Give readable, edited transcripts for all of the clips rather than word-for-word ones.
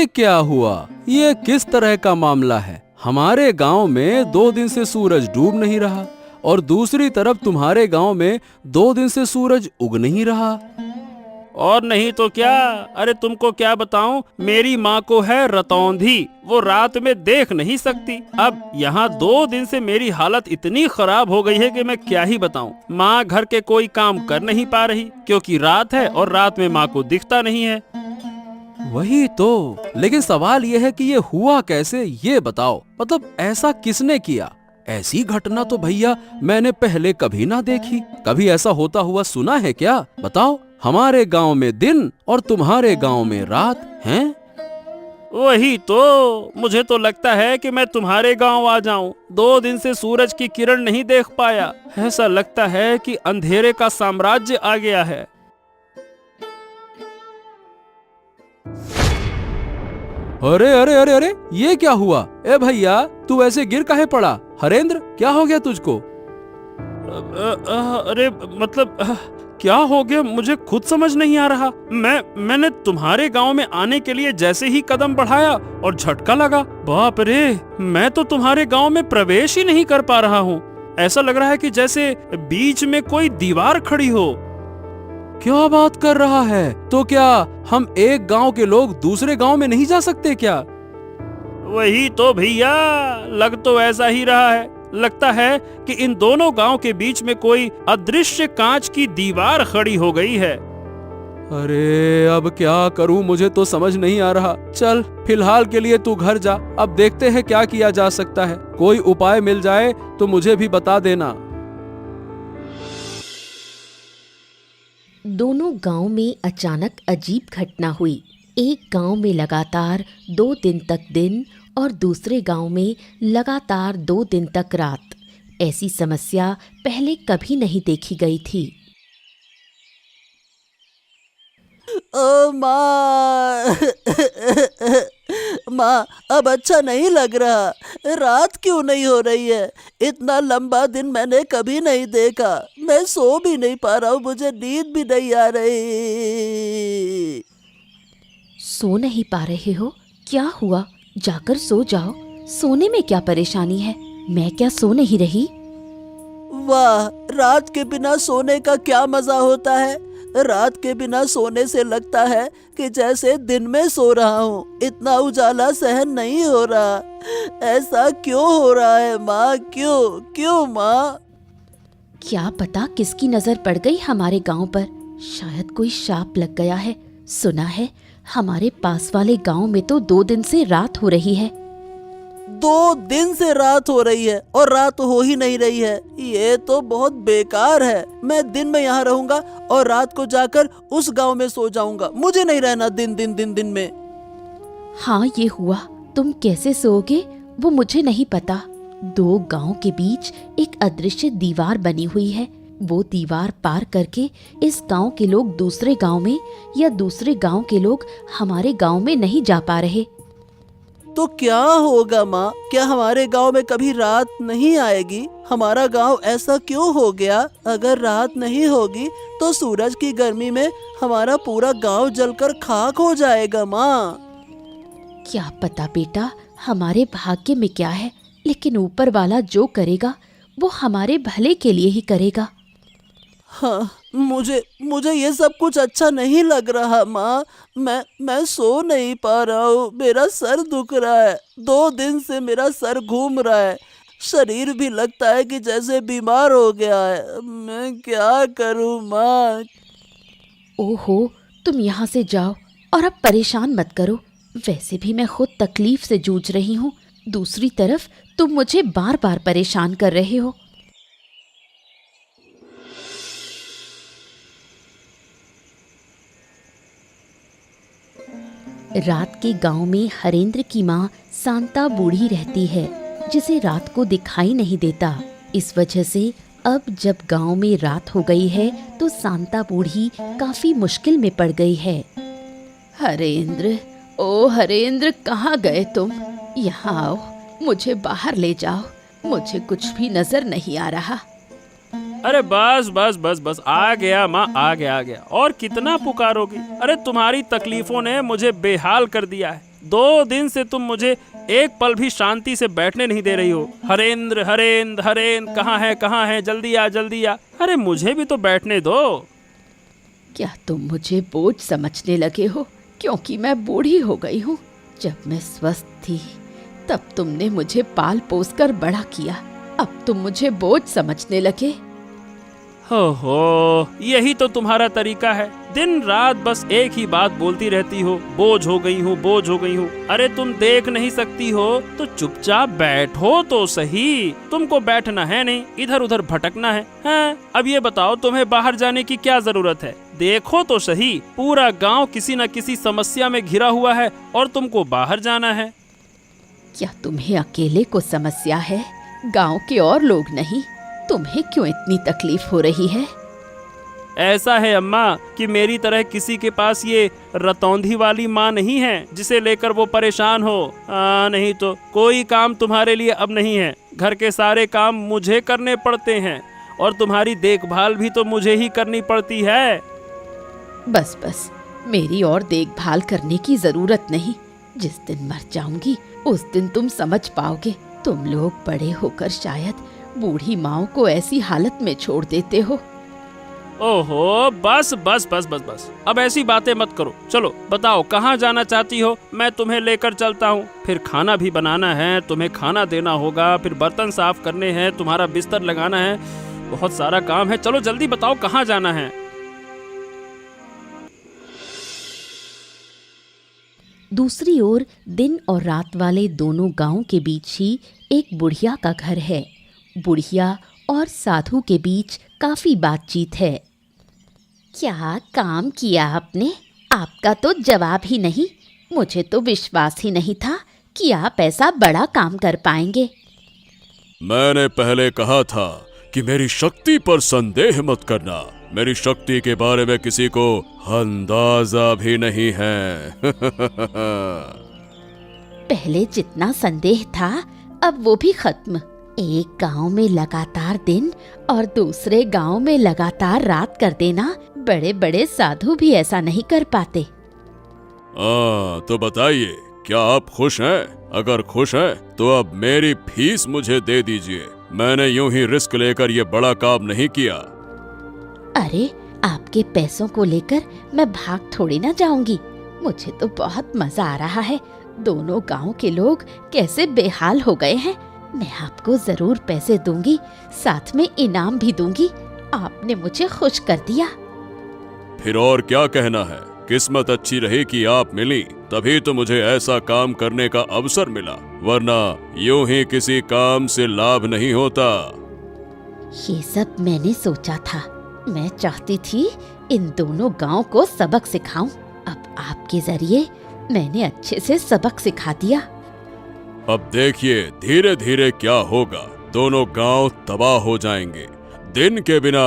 ये क्या हुआ? ये किस तरह का मामला है? हमारे गांव में 2 दिन से सूरज डूब नहीं रहा और दूसरी तरफ तुम्हारे गांव में 2 दिन से सूरज उग नहीं रहा। और नहीं तो क्या। अरे तुमको क्या बताऊं, मेरी माँ को है रतौंधी, वो रात में देख नहीं सकती। अब यहाँ 2 दिन से मेरी हालत इतनी खराब हो गई है कि मैं क्या ही बताऊं। माँ घर के कोई काम कर नहीं पा रही क्योंकि रात है और रात में माँ को दिखता नहीं है। वही तो, लेकिन सवाल यह है कि ये हुआ कैसे, ये बताओ। मतलब ऐसा किसने किया? ऐसी घटना तो भैया मैंने पहले कभी ना देखी। कभी ऐसा होता हुआ सुना है क्या? बताओ। हमारे गांव में दिन और तुम्हारे गांव में रात हैं। वही तो, मुझे तो लगता है कि मैं तुम्हारे गांव आ जाऊं। 2 दिन से सूरज की किरण नहीं देख पाया। ऐसा लगता है कि अंधेरे का साम्राज्य आ गया है। अरे अरे अरे अरे, ये क्या हुआ? ए भैया, तू ऐसे गिर काहे पड़ा? हरेंद्र, क्या हो गया तुझको? अरे मतलब क्या हो गया, मुझे खुद समझ नहीं आ रहा। मैंने तुम्हारे गांव में आने के लिए जैसे ही कदम बढ़ाया और झटका लगा। बाप रे, मैं तो तुम्हारे गांव में प्रवेश ही नहीं कर पा रहा हूँ। ऐसा लग रहा है कि जैसे बीच में कोई दीवार खड़ी हो। क्या बात कर रहा है? तो क्या हम एक गांव के लोग दूसरे गांव में नहीं जा सकते क्या? वही तो भैया, लग तो ऐसा ही रहा है। लगता है कि इन दोनों गांव के बीच में कोई अदृश्य कांच की दीवार खड़ी हो गई है। अरे अब क्या करूं, मुझे तो समझ नहीं आ रहा। चल, फिलहाल के लिए तू घर जा। अब देखते हैं क्या किया जा सकता है। कोई उपाय मिल जाए तो मुझे भी बता देना। दोनों गांव में अचानक अजीब घटना हुई। एक गांव में लगातार 2 दिन तक दिन और दूसरे गांव में लगातार 2 दिन तक रात। ऐसी समस्या पहले कभी नहीं देखी गई थी। ओ माँ माँ, अब अच्छा नहीं लग रहा। रात क्यों नहीं हो रही है? इतना लंबा दिन मैंने कभी नहीं देखा। मैं सो भी नहीं पा रहा हूँ, मुझे नींद भी नहीं आ रही। सो नहीं पा रहे हो? क्या हुआ? जाकर सो जाओ। सोने में क्या परेशानी है? मैं क्या सो नहीं रही? वाह, रात के बिना सोने का क्या मजा होता है। रात के बिना सोने से लगता है कि जैसे दिन में सो रहा हूँ। इतना उजाला सहन नहीं हो रहा। ऐसा क्यों हो रहा है माँ? क्यों क्यों माँ? क्या पता किसकी नजर पड़ गई हमारे गांव पर। शायद कोई शाप लग गया है। सुना है हमारे पास वाले गांव में तो 2 दिन से रात हो रही है। 2 दिन से रात हो रही है और रात हो ही नहीं रही है। ये तो बहुत बेकार है। मैं दिन में यहाँ रहूंगा और रात को जाकर उस गांव में सो जाऊंगा। मुझे नहीं रहना दिन में। हाँ, ये हुआ। तुम कैसे सोओगे वो मुझे नहीं पता। 2 गांव के बीच एक अदृश्य दीवार बनी हुई है। वो दीवार पार करके इस गांव के लोग दूसरे गांव में या दूसरे गांव के लोग हमारे गांव में नहीं जा पा रहे। तो क्या होगा माँ? क्या हमारे गांव में कभी रात नहीं आएगी? हमारा गांव ऐसा क्यों हो गया? अगर रात नहीं होगी तो सूरज की गर्मी में हमारा पूरा गांव जलकर खाक हो जाएगा माँ। क्या पता बेटा, हमारे भाग्य में क्या है, लेकिन ऊपर वाला जो करेगा वो हमारे भले के लिए ही करेगा। हाँ, मुझे ये सब कुछ अच्छा नहीं लग रहा माँ। मैं सो नहीं पा रहा हूँ। मेरा सर दुख रहा है। 2 दिन से मेरा सर घूम रहा है। शरीर भी लगता है कि जैसे बीमार हो गया है। मैं क्या करूँ माँ? ओहो, तुम यहाँ से जाओ और अब परेशान मत करो। वैसे भी मैं खुद तकलीफ से जूझ रही हूँ। दूसरी तरफ तुम मुझे बार बार परेशान कर रहे हो। रात के गांव में हरेंद्र की माँ शांता बूढ़ी रहती है, जिसे रात को दिखाई नहीं देता। इस वजह से अब जब गांव में रात हो गई है तो शांता बूढ़ी काफी मुश्किल में पड़ गई है। हरेंद्र, ओ हरेंद्र, कहाँ गए तुम? यहाँ आओ, मुझे बाहर ले जाओ। मुझे कुछ भी नजर नहीं आ रहा। अरे बस बस बस बस, आ गया माँ, आ गया। और कितना पुकारोगी? अरे तुम्हारी तकलीफों ने मुझे बेहाल कर दिया है। 2 दिन से तुम मुझे एक पल भी शांति से बैठने नहीं दे रही हो। हरेंद्र हरेंद्र हरेंद्र, कहाँ है, जल्दी आ जल्दी आ। अरे मुझे भी तो बैठने दो। क्या तुम मुझे बोझ समझने लगे हो क्योंकि मैं बूढ़ी हो गई हूँ? जब मैं स्वस्थ थी तब तुमने मुझे पाल पोस कर बड़ा किया, अब तुम मुझे बोझ समझने लगे। हो, यही तो तुम्हारा तरीका है। दिन रात बस एक ही बात बोलती रहती हो, बोझ हो गई हूँ, बोझ हो गई हूँ। अरे तुम देख नहीं सकती हो तो चुपचाप बैठो तो सही। तुमको बैठना है नहीं, इधर उधर भटकना है। हाँ, अब ये बताओ तुम्हें बाहर जाने की क्या जरूरत है? देखो तो सही, पूरा गांव किसी न किसी समस्या में घिरा हुआ है और तुमको बाहर जाना है। क्या तुम्हें अकेले को समस्या है, गांव के और लोग नहीं? तुम्हें क्यों इतनी तकलीफ हो रही है? ऐसा है अम्मा कि मेरी तरह किसी के पास ये रतौंधी वाली माँ नहीं है जिसे लेकर वो परेशान हो। नहीं तो कोई काम तुम्हारे लिए अब नहीं है। घर के सारे काम मुझे करने पड़ते हैं और तुम्हारी देखभाल भी तो मुझे ही करनी पड़ती है। बस बस, मेरी और देखभाल करने की जरूरत नहीं। जिस दिन मर जाऊंगी उस दिन तुम समझ पाओगे। तुम लोग बड़े होकर शायद बूढ़ी माँ को ऐसी हालत में छोड़ देते हो। ओहो, बस बस बस बस बस, अब ऐसी बातें मत करो। चलो बताओ कहाँ जाना चाहती हो, मैं तुम्हें लेकर चलता हूँ। फिर खाना भी बनाना है, तुम्हें खाना देना होगा, फिर बर्तन साफ करने हैं, तुम्हारा बिस्तर लगाना है, बहुत सारा काम है। चलो जल्दी बताओ कहाँ जाना है। दूसरी ओर दिन और रात वाले दोनों गांव के बीच ही एक बुढ़िया का घर है। बुढ़िया और साधु के बीच काफी बातचीत है। क्या काम किया आपने? आपका तो जवाब ही नहीं। मुझे तो विश्वास ही नहीं था कि आप ऐसा बड़ा काम कर पाएंगे। मैंने पहले कहा था कि मेरी शक्ति पर संदेह मत करना। मेरी शक्ति के बारे में किसी को अंदाजा भी नहीं है। पहले जितना संदेह था अब वो भी खत्म। एक गांव में लगातार दिन और दूसरे गांव में लगातार रात कर देना बड़े बड़े साधु भी ऐसा नहीं कर पाते। तो बताइए, क्या आप खुश हैं? अगर खुश हैं तो अब मेरी फीस मुझे दे दीजिए। मैंने यूं ही रिस्क लेकर ये बड़ा काम नहीं किया। अरे, आपके पैसों को लेकर मैं भाग थोड़ी ना जाऊंगी। मुझे तो बहुत मजा आ रहा है। दोनों गांव के लोग कैसे बेहाल हो गए हैं। मैं आपको जरूर पैसे दूंगी, साथ में इनाम भी दूंगी। आपने मुझे खुश कर दिया। फिर और क्या कहना है? किस्मत अच्छी रही कि आप मिली, तभी तो मुझे ऐसा काम करने का अवसर मिला, वरना यूं ही किसी काम से लाभ नहीं होता। ये सब मैंने सोचा था। मैं चाहती थी इन दोनों गांव को सबक सिखाऊं। अब आपके जरिए मैंने अच्छे से सबक सिखा दिया। अब देखिए धीरे धीरे क्या होगा। दोनों गांव तबाह हो जाएंगे। दिन के बिना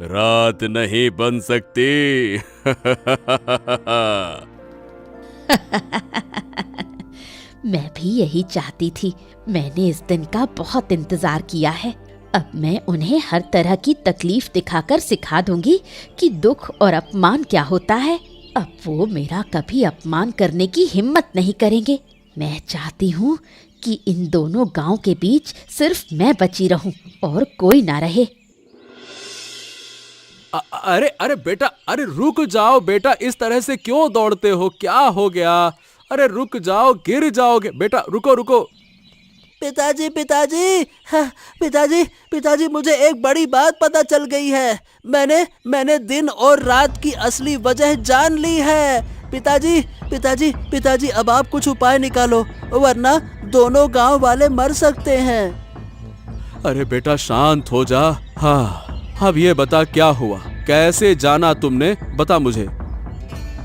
रात नहीं बन सकती। मैं भी यही चाहती थी। मैंने इस दिन का बहुत इंतजार किया है। अब मैं उन्हें हर तरह की तकलीफ दिखाकर सिखा दूंगी कि दुख और अपमान क्या होता है। अब वो मेरा कभी अपमान करने की हिम्मत नहीं करेंगे। मैं चाहती हूँ कि इन दोनों गांव के बीच सिर्फ मैं बची रहूं और कोई ना रहे। अरे अरे बेटा, अरे रुक जाओ बेटा, इस तरह से क्यों दौड़ते हो? क्या हो गया? अरे रुक जाओ, गिर जाओगे। बेटा रुको रुको। पिताजी पिताजी, हाँ, पिताजी पिताजी, मुझे एक बड़ी बात पता चल गई है। मैंने दिन और रात की असली वजह जान ली है। पिताजी पिताजी पिताजी, अब आप कुछ उपाय निकालो, वरना दोनों गांव वाले मर सकते हैं। अरे बेटा शांत हो जा। हाँ, अब ये बता क्या हुआ, कैसे जाना तुमने? बता मुझे।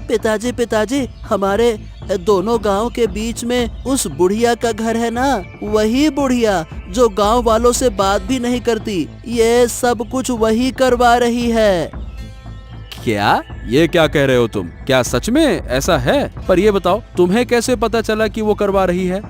पिताजी पिताजी, हमारे दोनों गांव के बीच में उस बुढ़िया का घर है ना, वही बुढ़िया जो गांव वालों से बात भी नहीं करती, ये सब कुछ वही करवा रही है। क्या? ये क्या कह रहे हो तुम? क्या सच में ऐसा है? पर ये बताओ, तुम्हें कैसे पता चला कि वो करवा रही है?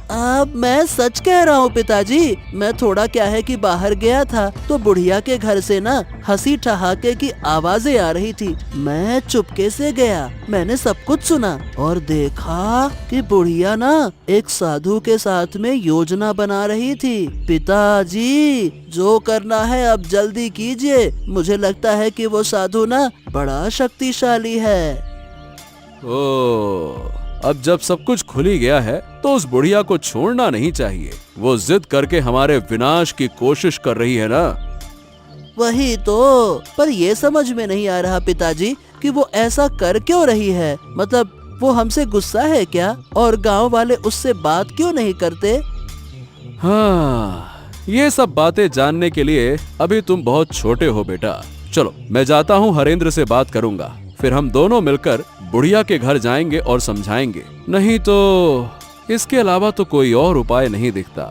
अब मैं सच कह रहा हूँ पिताजी। मैं थोड़ा क्या है कि बाहर गया था तो बुढ़िया के घर से ना हंसी ठहाके की आवाजें आ रही थी। मैं चुपके से गया, मैंने सब कुछ सुना और देखा कि बुढ़िया ना एक साधु के साथ में योजना बना रही थी। पिताजी, जो करना है अब जल्दी कीजिए। मुझे लगता है कि वो साधु ना बड़ा शक्तिशाली है। ओ, अब जब सब कुछ खुल ही गया है तो उस बुढ़िया को छोड़ना नहीं चाहिए। वो जिद करके हमारे विनाश की कोशिश कर रही है ना। वही तो, पर ये समझ में नहीं आ रहा पिताजी कि वो ऐसा कर क्यों रही है। मतलब वो हमसे गुस्सा है क्या? और गांव वाले उससे बात क्यों नहीं करते? हाँ, ये सब बातें जानने के लिए अभी तुम बहुत छोटे हो बेटा। चलो मैं जाता हूँ, हरेंद्र से बात करूंगा, फिर हम दोनों मिलकर बुढ़िया के घर जाएंगे और समझाएंगे। नहीं तो इसके अलावा तो कोई और उपाय नहीं दिखता।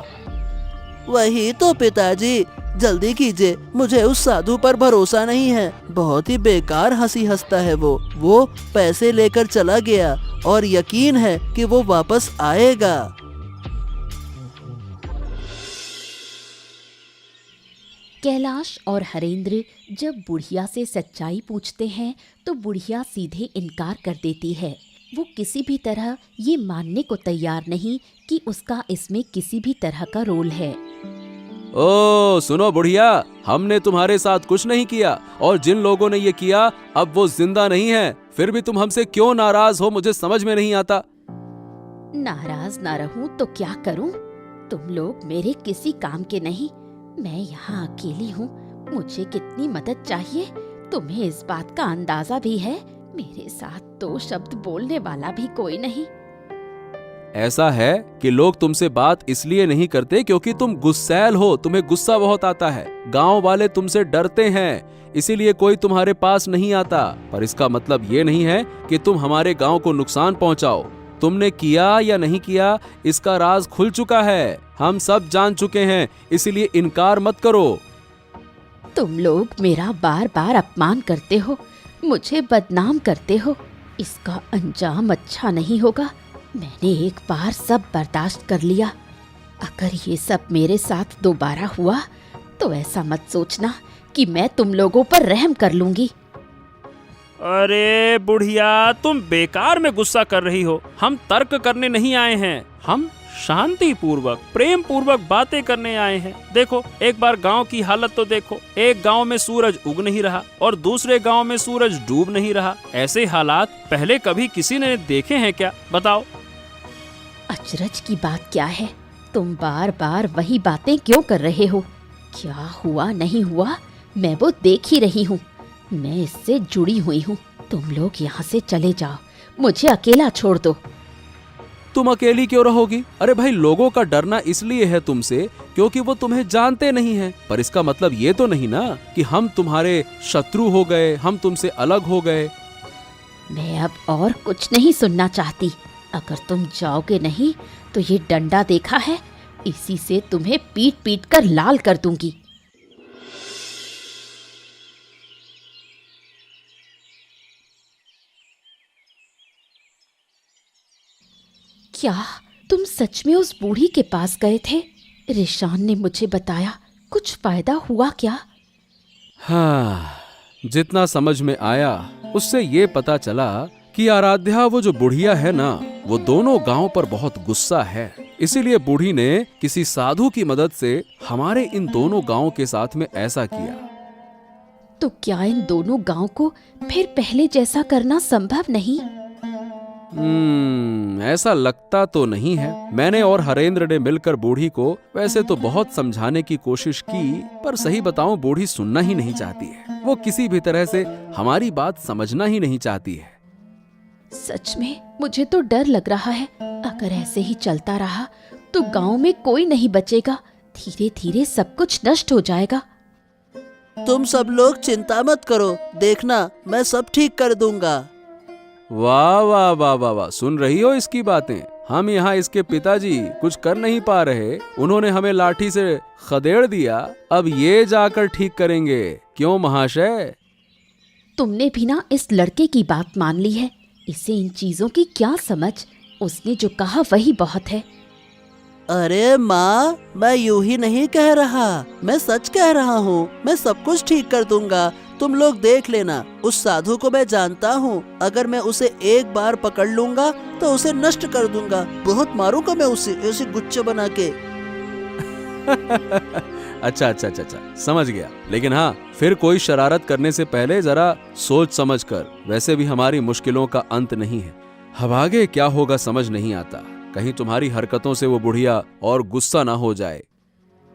वही तो पिताजी, जल्दी कीजिए। मुझे उस साधु पर भरोसा नहीं है। बहुत ही बेकार हंसी हंसता है वो पैसे लेकर चला गया और यकीन है कि वो वापस आएगा। कैलाश और हरेंद्र जब बुढ़िया से सच्चाई पूछते हैं तो बुढ़िया सीधे इनकार कर देती है। वो किसी भी तरह ये मानने को तैयार नहीं कि उसका इसमें किसी भी तरह का रोल है। ओ सुनो बुढ़िया, हमने तुम्हारे साथ कुछ नहीं किया और जिन लोगों ने ये किया अब वो जिंदा नहीं है। फिर भी तुम हमसे क्यों नाराज हो, मुझे समझ में नहीं आता। नाराज ना रहूं तो क्या करूं? तुम लोग मेरे किसी काम के नहीं। मैं यहाँ अकेली हूँ, मुझे कितनी मदद चाहिए तुम्हें इस बात का अंदाजा भी है। मेरे साथ दो शब्द बोलने वाला भी कोई नहीं। ऐसा है कि लोग तुमसे बात इसलिए नहीं करते क्योंकि तुम गुस्सैल हो, तुम्हें गुस्सा बहुत आता है। गांव वाले तुमसे डरते हैं, इसीलिए कोई तुम्हारे पास नहीं आता। पर इसका मतलब ये नहीं है कि तुम हमारे गांव को नुकसान पहुंचाओ। तुमने किया या नहीं किया इसका राज खुल चुका है, हम सब जान चुके हैं, इसीलिए इनकार मत करो। तुम लोग मेरा बार बार अपमान करते हो, मुझे बदनाम करते हो। इसका अंजाम अच्छा नहीं होगा। मैंने एक बार सब बर्दाश्त कर लिया। अगर ये सब मेरे साथ दोबारा हुआ तो ऐसा मत सोचना कि मैं तुम लोगों पर रहम कर लूंगी। अरे बुढ़िया, तुम बेकार में गुस्सा कर रही हो। हम तर्क करने नहीं आए हैं, हम शांति पूर्वक प्रेम पूर्वक बातें करने आए हैं। देखो, एक बार गांव की हालत तो देखो। एक गांव में सूरज उग नहीं रहा और दूसरे गांव में सूरज डूब नहीं रहा। ऐसे हालात पहले कभी किसी ने देखे हैं क्या? बताओ। अचरज की बात क्या है? तुम बार बार वही बातें क्यों कर रहे हो? क्या हुआ नहीं हुआ मैं वो देख ही रही हूँ। मैं इससे जुड़ी हुई हूँ। तुम लोग यहाँ से चले जाओ, मुझे अकेला छोड़ दो। तुम अकेली क्यों रहोगी? अरे भाई, लोगों का डरना इसलिए है तुमसे क्योंकि वो तुम्हें जानते नहीं हैं। पर इसका मतलब ये तो नहीं ना कि हम तुम्हारे शत्रु हो गए, हम तुमसे अलग हो गए। मैं अब और कुछ नहीं सुनना चाहती। अगर तुम जाओगे नहीं तो ये डंडा देखा है, इसी से तुम्हें पीट पीट कर लाल कर दूंगी। क्या तुम सच में उस बूढ़ी के पास गए थे? रिशान ने मुझे बताया, कुछ फायदा हुआ क्या? हाँ, जितना समझ में आया उससे ये पता चला कि आराध्या, वो जो बुढ़िया है ना, वो दोनों गांव पर बहुत गुस्सा है। इसीलिए बूढ़ी ने किसी साधु की मदद से हमारे इन दोनों गांव के साथ में ऐसा किया। तो क्या इन दोनों गांव को फिर पहले जैसा करना संभव नहीं? ऐसा लगता तो नहीं है। मैंने और हरेंद्र ने मिलकर बूढ़ी को वैसे तो बहुत समझाने की कोशिश की, पर सही बताऊं बूढ़ी सुनना ही नहीं चाहती है। वो किसी भी तरह से हमारी बात समझना ही नहीं चाहती है। सच में मुझे तो डर लग रहा है। अगर ऐसे ही चलता रहा तो गांव में कोई नहीं बचेगा। धीरे धीरे सब कुछ नष्ट हो जाएगा। तुम सब लोग चिंता मत करो, देखना मैं सब ठीक कर दूंगा। वाह वाह वाह वाह वाह, सुन रही हो इसकी बातें? हम यहाँ इसके पिताजी कुछ कर नहीं पा रहे, उन्होंने हमें लाठी से खदेड़ दिया, अब ये जाकर ठीक करेंगे। क्यों महाशय? तुमने भी ना इस लड़के की बात मान ली है। इसे इन चीजों की क्या समझ? उसने जो कहा वही बहुत है। अरे माँ, मैं यूं ही नहीं कह रहा, मैं सच कह रहा हूँ। मैं सब कुछ ठीक कर दूंगा, तुम लोग देख लेना। उस साधु को मैं जानता हूँ, अगर मैं उसे एक बार पकड़ लूंगा तो उसे नष्ट कर दूंगा। बहुत मारूंगा मैं उसे गुच्छे बना के। अच्छा अच्छा अच्छा अच्छा, समझ गया। लेकिन हाँ, फिर कोई शरारत करने से पहले जरा सोच समझ कर। वैसे भी हमारी मुश्किलों का अंत नहीं है। अब आगे क्या होगा समझ नहीं आता। कहीं तुम्हारी हरकतों से वो बुढ़िया और गुस्सा ना हो जाए।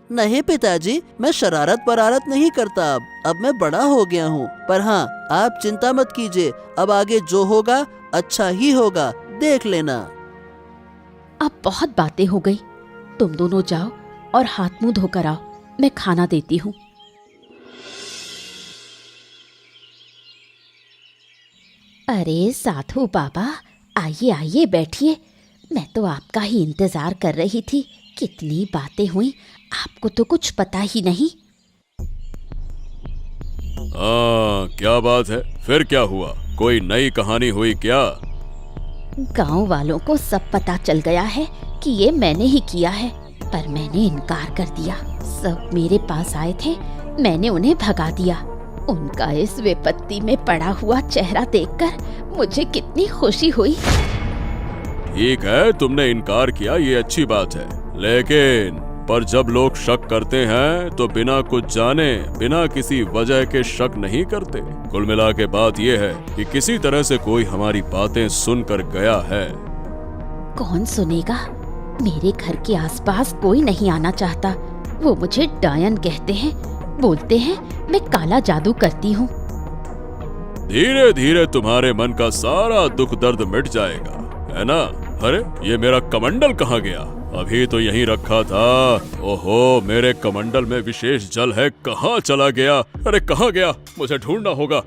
नहीं पिताजी, मैं शरारत परारत नहीं करता। अब मैं बड़ा हो गया हूँ। पर हाँ, आप चिंता मत कीजिए, अब आगे जो होगा अच्छा ही होगा, देख लेना। अब बहुत बातें हो गई, तुम दोनों जाओ और हाथ मुंह धोकर आओ, मैं खाना देती हूँ। अरे साधु बाबा, आइए आइए बैठिए। मैं तो आपका ही इंतजार कर रही थी। कितनी बातें हुई, आपको तो कुछ पता ही नहीं। क्या बात है? फिर क्या हुआ? कोई नई कहानी हुई क्या? गांव वालों को सब पता चल गया है कि ये मैंने ही किया है, पर मैंने इनकार कर दिया। सब मेरे पास आए थे, मैंने उन्हें भगा दिया। उनका इस विपत्ति में पड़ा हुआ चेहरा देखकर मुझे कितनी खुशी हुई। ठीक है, तुमने इनकार किया, ये अच्छी बात है। लेकिन पर जब लोग शक करते हैं तो बिना कुछ जाने, बिना किसी वजह के शक नहीं करते। कुल मिला के बात यह है कि किसी तरह से कोई हमारी बातें सुनकर गया है। कौन सुनेगा? मेरे घर के आसपास कोई नहीं आना चाहता। वो मुझे डायन कहते हैं, बोलते हैं मैं काला जादू करती हूँ। धीरे धीरे तुम्हारे मन का सारा दुख दर्द मिट जाएगा, है ना? अरे ये मेरा कमंडल कहाँ गया? अभी तो यहीं रखा था। ओहो, मेरे कमंडल में विशेष जल है, कहाँ चला गया? अरे कहाँ गया? मुझे ढूंढना होगा।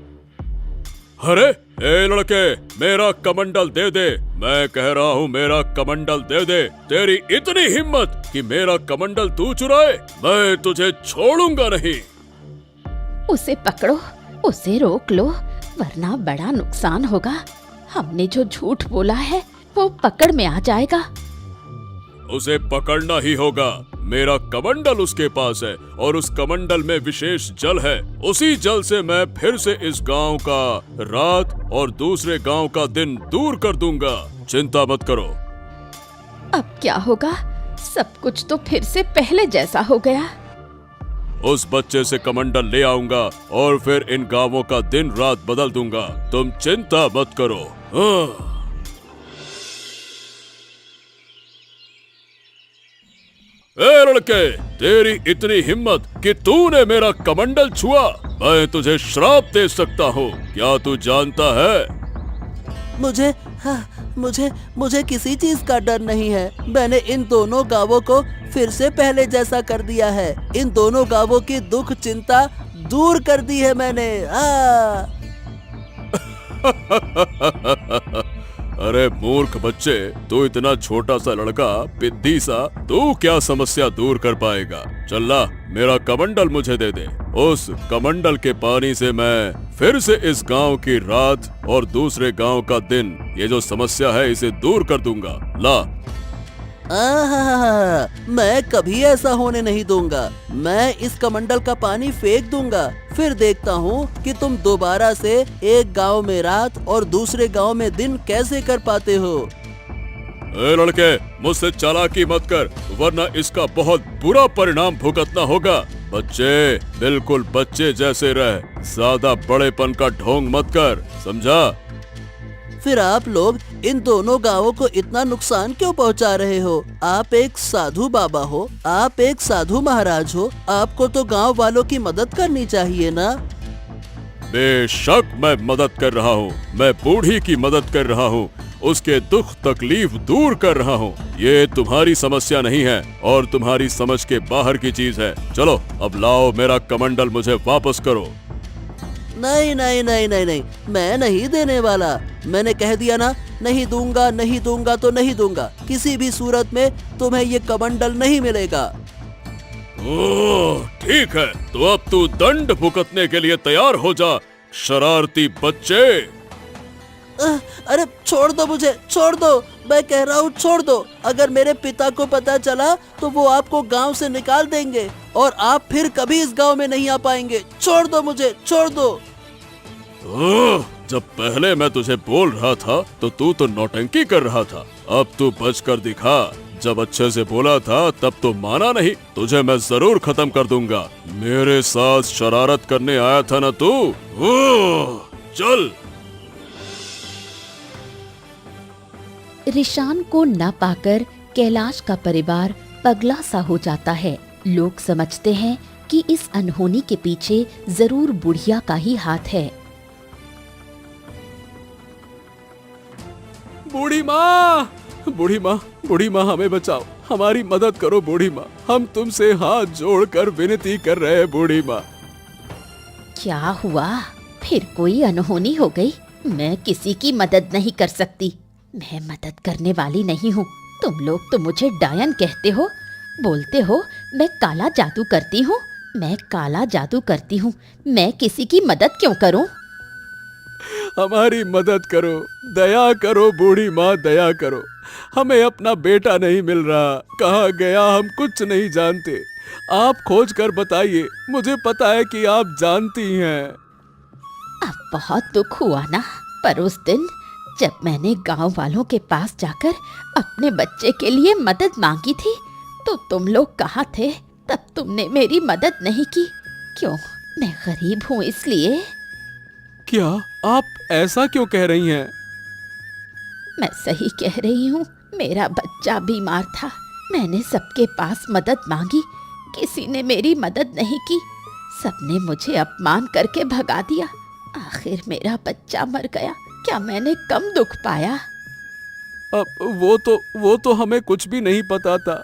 अरे ए लड़के, मेरा कमंडल दे दे। मैं कह रहा हूँ मेरा कमंडल दे दे। तेरी इतनी हिम्मत कि मेरा कमंडल तू चुराए? मैं तुझे छोड़ूंगा नहीं। उसे पकड़ो, उसे रोक लो, वरना बड़ा नुकसान होगा। हमने जो झूठ बोला है वो पकड़ में आ जाएगा। उसे पकड़ना ही होगा। मेरा कमंडल उसके पास है और उस कमंडल में विशेष जल है। उसी जल से मैं फिर से इस गांव का रात और दूसरे गांव का दिन दूर कर दूंगा। चिंता मत करो। अब क्या होगा? सब कुछ तो फिर से पहले जैसा हो गया। उस बच्चे से कमंडल ले आऊंगा और फिर इन गांवों का दिन रात बदल दूंगा। तुम चिंता मत करो। हाँ। ए लड़के, तेरी इतनी हिम्मत कि तूने मेरा कमंडल छुआ? मैं तुझे श्राप दे सकता हूँ। क्या तू जानता है? मुझे किसी चीज का डर नहीं है। मैंने इन दोनों गांवों को फिर से पहले जैसा कर दिया है। इन दोनों गांवों की दुख चिंता दूर कर दी है मैंने। अरे मूर्ख बच्चे, तू इतना छोटा सा लड़का, पिद्दी सा, तू क्या समस्या दूर कर पाएगा? चल मेरा कमंडल मुझे दे दे। उस कमंडल के पानी से मैं फिर से इस गांव की रात और दूसरे गांव का दिन, ये जो समस्या है इसे दूर कर दूंगा। ला। मैं कभी ऐसा होने नहीं दूंगा। मैं इस कमंडल का पानी फेंक दूंगा, फिर देखता हूँ कि तुम दोबारा से एक गांव में रात और दूसरे गांव में दिन कैसे कर पाते हो। ए लड़के, मुझसे चालाकी मत कर, वरना इसका बहुत बुरा परिणाम भुगतना होगा। बच्चे, बिल्कुल बच्चे जैसे रह, ज्यादा बड़ेपन का ढोंग मत कर, समझा? फिर आप लोग इन दोनों गांवों को इतना नुकसान क्यों पहुंचा रहे हो? आप एक साधु बाबा हो, आप एक साधु महाराज हो, आपको तो गांव वालों की मदद करनी चाहिए ना? बेशक मैं मदद कर रहा हूँ। मैं बूढ़ी की मदद कर रहा हूँ, उसके दुख तकलीफ दूर कर रहा हूँ। ये तुम्हारी समस्या नहीं है और तुम्हारी समझ के बाहर की चीज है। चलो अब लाओ, मेरा कमंडल मुझे वापस करो। नहीं नहीं नहीं नहीं नहीं, मैं नहीं देने वाला। मैंने कह दिया ना, नहीं दूंगा, नहीं दूंगा तो नहीं दूंगा। किसी भी सूरत में तुम्हें ये कमंडल नहीं मिलेगा। ओह, ठीक है, तो अब तू दंड भुगतने के लिए तैयार हो जा, शरारती बच्चे। अरे छोड़ दो मुझे, छोड़ दो, मैं कह रहा हूँ छोड़ दो। अगर मेरे पिता को पता चला तो वो आपको गांव से निकाल देंगे और आप फिर कभी इस गांव में नहीं आ पाएंगे। छोड़ दो मुझे, छोड़ दो। जब पहले मैं तुझे बोल रहा था तो तू तो नौटंकी कर रहा था, अब तू बच कर दिखा। जब अच्छे से बोला था तब तो माना नहीं, तुझे मैं जरूर खत्म कर दूंगा। मेरे साथ शरारत करने आया था ना तू? चल। रिशान को न पाकर कैलाश का परिवार पगला सा हो जाता है। लोग समझते हैं कि इस अनहोनी के पीछे जरूर बुढ़िया का ही हाथ है। बूढ़ी माँ, बूढ़ी माँ, बूढ़ी माँ, हमें बचाओ, हमारी मदद करो बूढ़ी माँ, हम तुमसे हाथ जोड़कर विनती कर रहे हैं बूढ़ी माँ। क्या हुआ? फिर कोई अनहोनी हो गई? मैं किसी की मदद नहीं कर सकती, मैं मदद करने वाली नहीं हूँ। तुम लोग तो मुझे डायन कहते हो, बोलते हो मैं काला जादू करती हूँ। मैं काला जादू करती हूँ, मैं किसी की मदद क्यों करूँ? हमारी मदद करो, दया करो बूढ़ी माँ, दया करो। हमें अपना बेटा नहीं मिल रहा, कहाँ गया हम कुछ नहीं जानते। आप खोज कर बताइए, मुझे पता है कि आप जानती हैं। अब बहुत दुख हुआ ना, पर उस दिन जब मैंने गांव वालों के पास जाकर अपने बच्चे के लिए मदद मांगी थी तो तुम लोग कहाँ थे? तब तुमने मेरी मदद नहीं की। क्यों? मैं गरीब हूँ इसलिए? क्या आप ऐसा क्यों कह रही हैं? मैं सही कह रही हूँ, मेरा बच्चा बीमार था। मैंने सबके पास मदद मांगी, किसी ने मेरी मदद नहीं की। सबने मुझे अपमान करके भगा दिया। आखिर मेरा बच्चा मर गया। क्या मैंने कम दुख पाया? अब वो तो हमें कुछ भी नहीं पता था।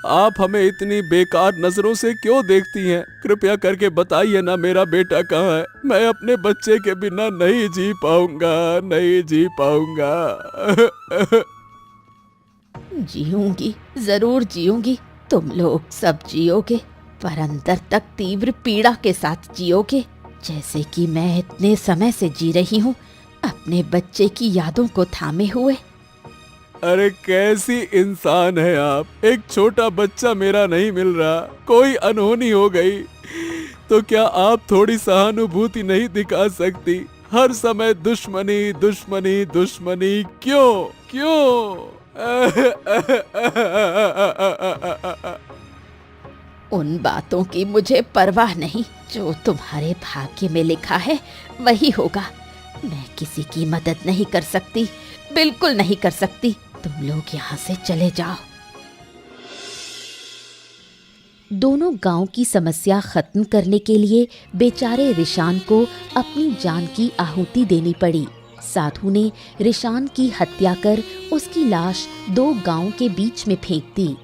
आप हमें इतनी बेकार नजरों से क्यों देखती हैं? कृपया करके बताइए ना, मेरा बेटा कहाँ है? मैं अपने बच्चे के बिना नहीं जी पाऊंगा, नहीं जी पाऊंगा। जीऊंगी, जरूर जीऊंगी। तुम लोग सब जियोगे, पर अंदर तक तीव्र पीड़ा के साथ जियोगे, जैसे कि मैं इतने समय से जी रही हूँ, अपने बच्चे की यादों को थामे हुए। अरे कैसी इंसान है आप! एक छोटा बच्चा मेरा नहीं मिल रहा, कोई अनहोनी हो गई तो क्या आप थोड़ी सहानुभूति नहीं दिखा सकती? हर समय दुश्मनी, दुश्मनी, दुश्मनी, क्यों क्यों? उन बातों की मुझे परवाह नहीं। जो तुम्हारे भाग्य में लिखा है वही होगा। मैं किसी की मदद नहीं कर सकती, बिल्कुल नहीं कर सकती। तुम लोग यहाँ से चले जाओ। दोनों गांव की समस्या खत्म करने के लिए बेचारे रिशान को अपनी जान की आहुति देनी पड़ी। साधु ने रिशान की हत्या कर उसकी लाश 2 गांव के बीच में फेंक दी।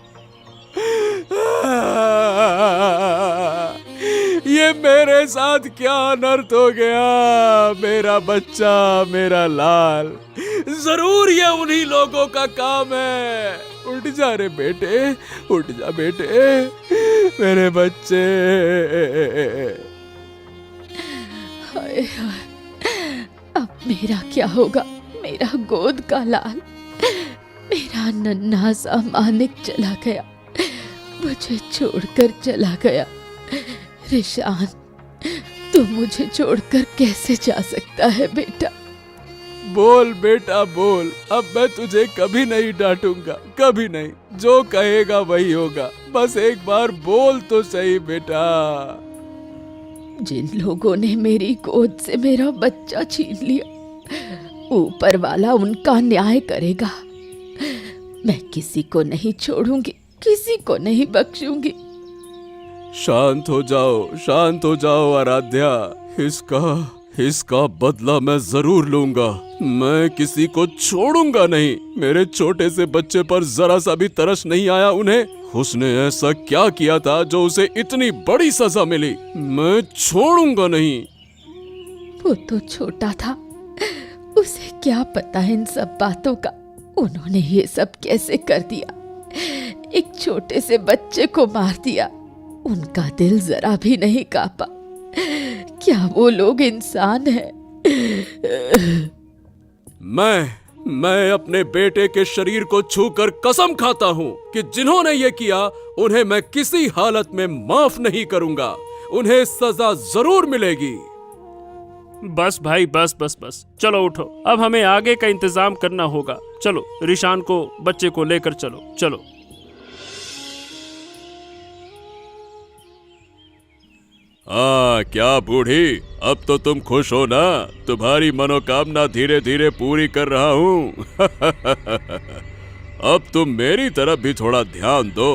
ये मेरे साथ क्या अनर्थ हो गया? मेरा बच्चा, मेरा लाल, जरूर ये उन्हीं लोगों का काम है। उठ जा रे बेटे, उठ जा बेटे, मेरे बच्चे। हाय हाय, अब मेरा क्या होगा? मेरा गोद का लाल, मेरा नन्हा सा मानिक चला गया, मुझे छोड़कर चला गया। रिशान, तू मुझे छोड़कर कैसे जा सकता है बेटा? बोल बेटा बोल, अब मैं तुझे कभी नहीं डांटूंगा, कभी नहीं। जो कहेगा वही होगा, बस एक बार बोल तो सही बेटा। जिन लोगों ने मेरी गोद से मेरा बच्चा छीन लिया, ऊपर वाला उनका न्याय करेगा। मैं किसी को नहीं छोड़ूंगी, किसी को नहीं बख्शूंगी। शांत हो जाओ, शांत हो जाओ आराध्या। इसका बदला मैं जरूर लूंगा। मैं किसी को छोड़ूंगा नहीं। मेरे छोटे से बच्चे पर जरा सा भी तरस नहीं आया उन्हें। उसने ऐसा क्या किया था जो उसे इतनी बड़ी सजा मिली? मैं छोड़ूंगा नहीं। वो तो छोटा था, उसे क्या पता इन सब बातों का। उन्होंने ये सब कैसे कर दिया? एक छोटे से बच्चे को मार दिया। उनका दिल जरा भी नहीं कांपा। क्या वो लोग इंसान हैं? मैं अपने बेटे के शरीर को छूकर कसम खाता हूँ कि जिन्होंने ये किया उन्हें मैं किसी हालत में माफ नहीं करूंगा। उन्हें सजा जरूर मिलेगी। बस भाई बस बस बस, चलो उठो, अब हमें आगे का इंतजाम करना होगा। चलो रिशान को, बच्चे को लेकर चलो चलो। हाँ क्या बूढ़ी, अब तो तुम खुश हो ना? तुम्हारी मनोकामना धीरे धीरे पूरी कर रहा हूँ। अब तुम मेरी तरफ भी थोड़ा ध्यान दो।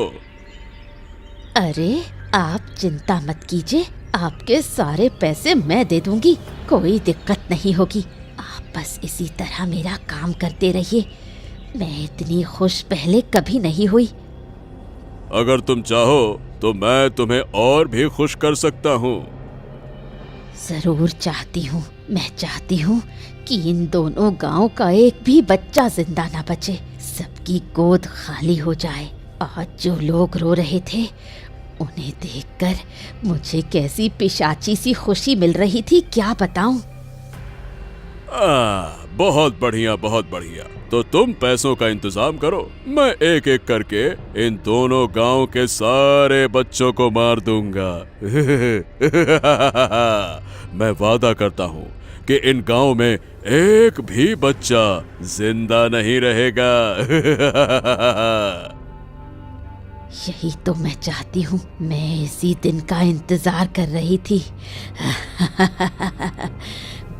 अरे आप चिंता मत कीजिए, आपके सारे पैसे मैं दे दूंगी, कोई दिक्कत नहीं होगी। आप बस इसी तरह मेरा काम करते रहिए। मैं इतनी खुश पहले कभी नहीं हुई। अगर तुम चाहो तो मैं तुम्हें और भी खुश कर सकता हूँ। जरूर चाहती हूँ, मैं चाहती हूँ कि इन दोनों गांव का एक भी बच्चा जिंदा ना बचे, सबकी गोद खाली हो जाए। आज जो लोग रो रहे थे उन्हें देखकर मुझे कैसी पिशाची सी खुशी मिल रही थी, क्या बताऊं। बहुत बढ़िया बहुत बढ़िया। तो तुम पैसों का इंतजाम करो, मैं एक एक करके इन दोनों गांव के सारे बच्चों को मार दूंगा। मैं वादा करता हूँ कि इन गांव में एक भी बच्चा जिंदा नहीं रहेगा। यही तो मैं चाहती हूँ, मैं इसी दिन का इंतजार कर रही थी।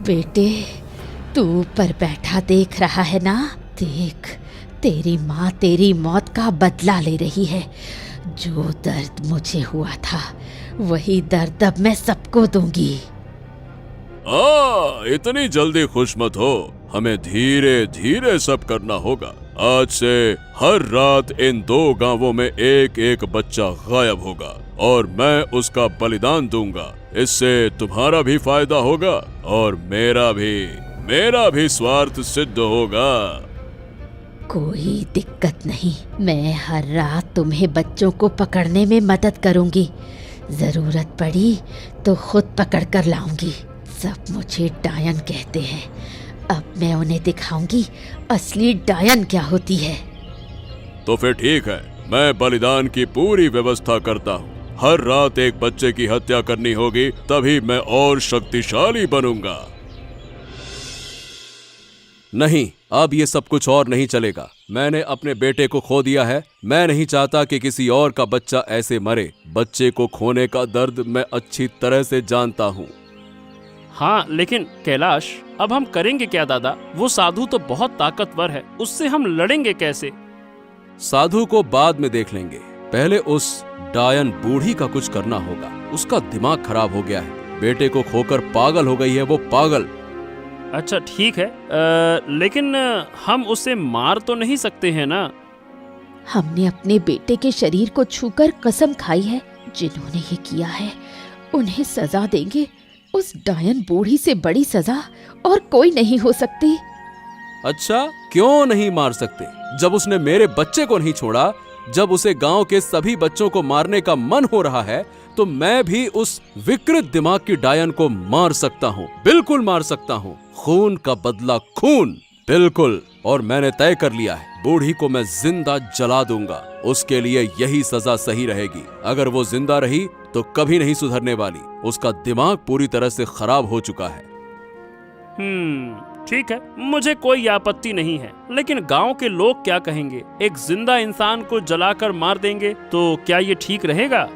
बेटे तू ऊपर बैठा देख रहा है ना, देख तेरी माँ तेरी मौत का बदला ले रही है। जो दर्द मुझे हुआ था वही दर्द अब मैं सबको दूंगी। इतनी जल्दी खुश मत हो, हमें धीरे धीरे सब करना होगा। आज से हर रात इन दो गांवों में एक एक बच्चा गायब होगा और मैं उसका बलिदान दूंगा। इससे तुम्हारा भी फायदा होगा और मेरा भी स्वार्थ सिद्ध होगा। कोई दिक्कत नहीं, मैं हर रात तुम्हें बच्चों को पकड़ने में मदद करूंगी। जरूरत पड़ी तो खुद पकड़ कर लाऊंगी। सब मुझे डायन कहते हैं, अब मैं उन्हें दिखाऊंगी असली डायन क्या होती है। तो फिर ठीक है, मैं बलिदान की पूरी व्यवस्था करता हूँ। हर रात एक बच्चे की हत्या करनी होगी, तभी मैं और शक्तिशाली बनूंगा। नहीं, अब ये सब कुछ और नहीं चलेगा। मैंने अपने बेटे को खो दिया है, मैं नहीं चाहता कि किसी और का बच्चा ऐसे मरे। बच्चे को खोने का दर्द मैं अच्छी तरह से जानता हूँ। हाँ लेकिन कैलाश, अब हम करेंगे क्या दादा? वो साधु तो बहुत ताकतवर है, उससे हम लड़ेंगे कैसे? साधु को बाद में देख लेंगे, पहले उस डायन बूढ़ी का कुछ करना होगा। उसका दिमाग खराब हो गया है, बेटे को खोकर पागल हो गई है वो पागल। अच्छा ठीक है, लेकिन हम उसे मार तो नहीं सकते हैं ना? हमने अपने बेटे के शरीर को छूकर कसम खाई है, जिन्होंने ये किया है उन्हें सजा देंगे। उस डायन बूढ़ी से बड़ी सजा और कोई नहीं हो सकती। अच्छा क्यों नहीं मार सकते? जब उसने मेरे बच्चे को नहीं छोड़ा, जब उसे गांव के सभी बच्चों को मारने का मन हो रहा है, तो मैं भी उस विकृत दिमाग की डायन को मार सकता हूँ, बिल्कुल मार सकता हूँ। खून का बदला खून, बिल्कुल। और मैंने तय कर लिया है, बूढ़ी को मैं जिंदा जला दूंगा। उसके लिए यही सजा सही रहेगी। अगर वो जिंदा रही तो कभी नहीं सुधरने वाली। उसका दिमाग पूरी तरह से खराब हो चुका है। ठीक है, मुझे कोई आपत्ति नहीं है, लेकिन गांव के लोग क्या कहेंगे? एक जिंदा इंसान को जलाकर मार देंगे तो क्या ये ठीक रहेगा?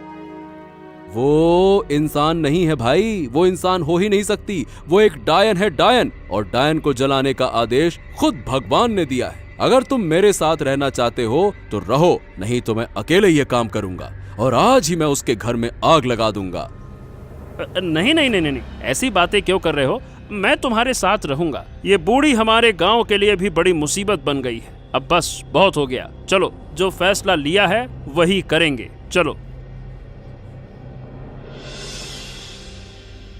वो इंसान नहीं है भाई, वो इंसान हो ही नहीं सकती। वो एक डायन है, डायन। और डायन को जलाने का आदेश खुद भगवान ने दिया है। अगर तुम मेरे साथ रहना चाहते हो तो रहो, नहीं तो मैं अकेले ये काम करूंगा और आज ही मैं उसके घर में आग लगा दूंगा। नहीं नहीं नहीं नहीं, ऐसी बातें क्यों कर रहे हो? मैं तुम्हारे साथ रहूंगा। ये बूढ़ी हमारे गांव के लिए भी बड़ी मुसीबत बन गई है। अब बस बहुत हो गया, चलो जो फैसला लिया है वही करेंगे, चलो।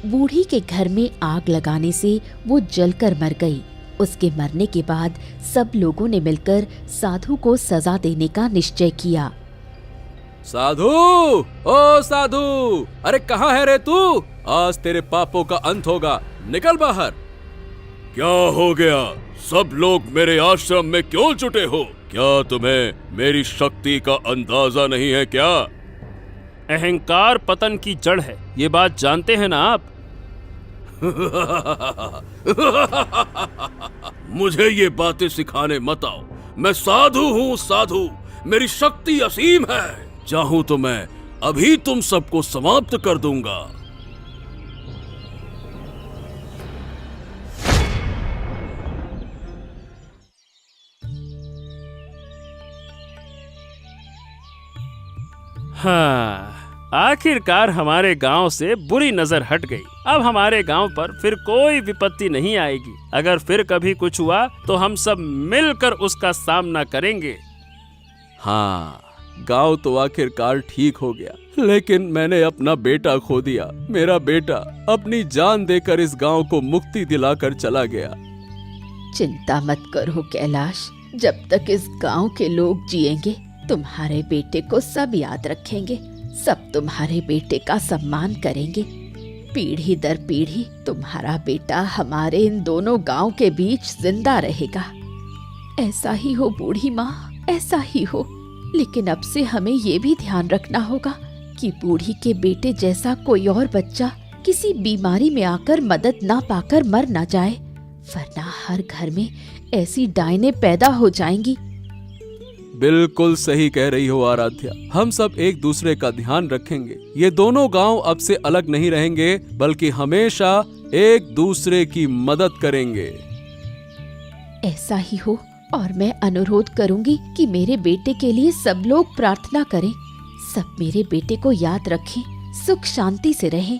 बूढ़ी के घर में आग लगाने से वो जलकर मर गई। उसके मरने के बाद सब लोगों ने मिलकर साधु को सजा देने का निश्चय किया। साधु, ओ साधु, अरे कहाँ है रे तू? आज तेरे पापों का अंत होगा, निकल बाहर। क्या हो गया? सब लोग मेरे आश्रम में क्यों जुटे हो? क्या तुम्हें मेरी शक्ति का अंदाजा नहीं है क्या? अहंकार पतन की जड़ है, ये बात जानते हैं ना आप? मुझे ये बातें सिखाने मत आओ। मैं साधु हूँ, साधु। मेरी शक्ति असीम है। चाहूं तो मैं अभी तुम सबको समाप्त कर दूंगा। हाँ, आखिरकार हमारे गांव से बुरी नजर हट गई। अब हमारे गांव पर फिर कोई विपत्ति नहीं आएगी। अगर फिर कभी कुछ हुआ तो हम सब मिलकर उसका सामना करेंगे। हाँ, गांव तो आखिरकार ठीक हो गया, लेकिन मैंने अपना बेटा खो दिया। मेरा बेटा अपनी जान देकर इस गांव को मुक्ति दिलाकर चला गया। चिंता मत करो कैलाश, जब तक इस गांव के लोग जिएंगे तुम्हारे बेटे को सब याद रखेंगे, सब तुम्हारे बेटे का सम्मान करेंगे। पीढ़ी दर पीढ़ी तुम्हारा बेटा हमारे इन दोनों गांव के बीच जिंदा रहेगा। ऐसा ही हो बूढ़ी माँ, ऐसा ही हो। लेकिन अब से हमें ये भी ध्यान रखना होगा कि बूढ़ी के बेटे जैसा कोई और बच्चा किसी बीमारी में आकर मदद ना पाकर मर ना जाए, वरना हर घर में ऐसी डायनें पैदा हो जाएंगी। बिल्कुल सही कह रही हो आराध्या, हम सब एक दूसरे का ध्यान रखेंगे। ये दोनों गांव अब से अलग नहीं रहेंगे, बल्कि हमेशा एक दूसरे की मदद करेंगे। ऐसा ही हो, और मैं अनुरोध करूंगी कि मेरे बेटे के लिए सब लोग प्रार्थना करें, सब मेरे बेटे को याद रखें, सुख शांति से रहें।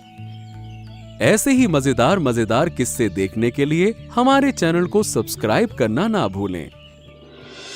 ऐसे ही मजेदार किस्से देखने के लिए हमारे चैनल को सब्सक्राइब करना ना भूलें।